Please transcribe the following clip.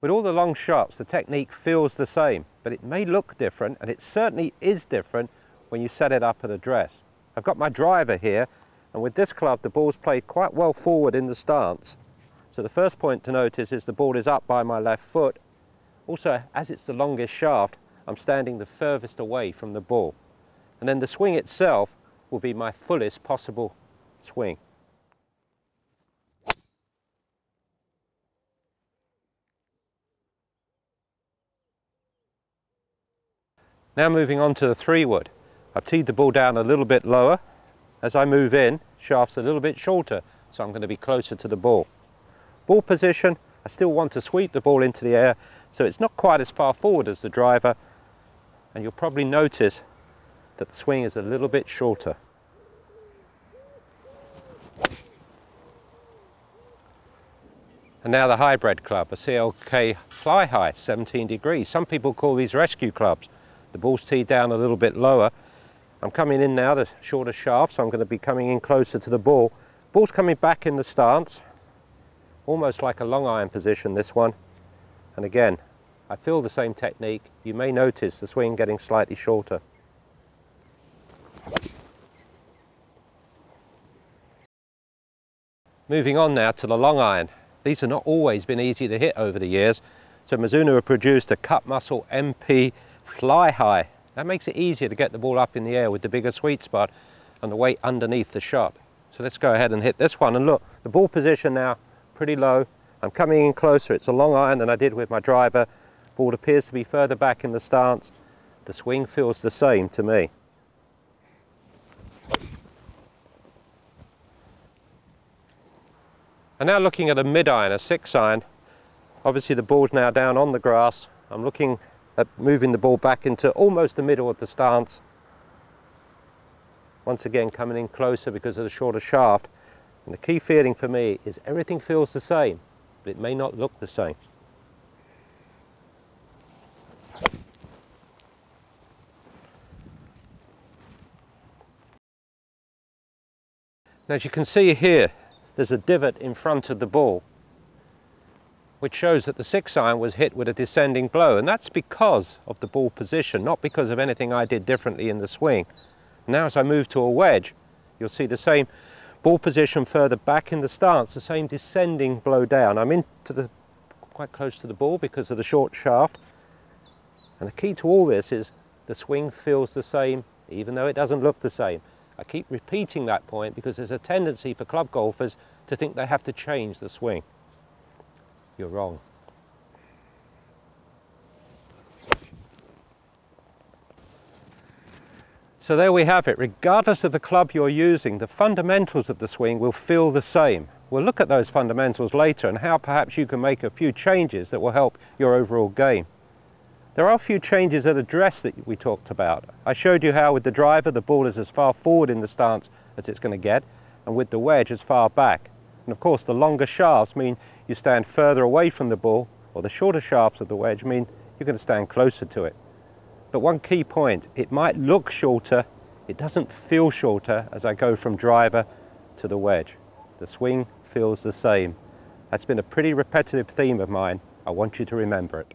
With all the long shots, the technique feels the same, but it may look different, and it certainly is different when you set it up at address. I've got my driver here, and with this club, the ball's played quite well forward in the stance. So the first point to notice is the ball is up by my left foot. Also, as it's the longest shaft, I'm standing the furthest away from the ball. And then the swing itself will be my fullest possible swing. Now moving on to the 3-wood. I've teed the ball down a little bit lower. As I move in, shaft's a little bit shorter, so I'm going to be closer to the ball. Ball position, I still want to sweep the ball into the air, so it's not quite as far forward as the driver, and you'll probably notice that the swing is a little bit shorter. And now the hybrid club, a CLK fly high, 17 degrees. Some people call these rescue clubs. The ball's teed down a little bit lower. I'm coming in now, the shorter shaft, so I'm going to be coming in closer to the ball. Ball's coming back in the stance, almost like a long iron position, this one. And again, I feel the same technique. You may notice the swing getting slightly shorter. Moving on now to the long iron. These have not always been easy to hit over the years, so Mizuno have produced a cut muscle MP fly high. That makes it easier to get the ball up in the air with the bigger sweet spot and the weight underneath the shot. So let's go ahead and hit this one, and look, the ball position now pretty low. I'm coming in closer. It's a long iron than I did with my driver. Ball appears to be further back in the stance. The swing feels the same to me. And now looking at a mid iron, a 6-iron. Obviously the ball's now down on the grass. I'm looking at moving the ball back into almost the middle of the stance. Once again coming in closer because of the shorter shaft. And the key feeling for me is everything feels the same, but it may not look the same. Now as you can see here, there's a divot in front of the ball, which shows that the 6-iron was hit with a descending blow, and that's because of the ball position, not because of anything I did differently in the swing. Now as I move to a wedge, you'll see the same ball position further back in the stance, the same descending blow down. I'm quite close to the ball because of the short shaft, and the key to all this is the swing feels the same even though it doesn't look the same. I keep repeating that point because there's a tendency for club golfers to think they have to change the swing. You're wrong. So there we have it. Regardless of the club you're using, the fundamentals of the swing will feel the same. We'll look at those fundamentals later and how perhaps you can make a few changes that will help your overall game. There are a few changes at address that we talked about. I showed you how with the driver the ball is as far forward in the stance as it's going to get, and with the wedge as far back. And of course the longer shafts mean you stand further away from the ball, or the shorter shafts of the wedge mean you're going to stand closer to it. But one key point, it might look shorter, it doesn't feel shorter as I go from driver to the wedge. The swing feels the same. That's been a pretty repetitive theme of mine. I want you to remember it.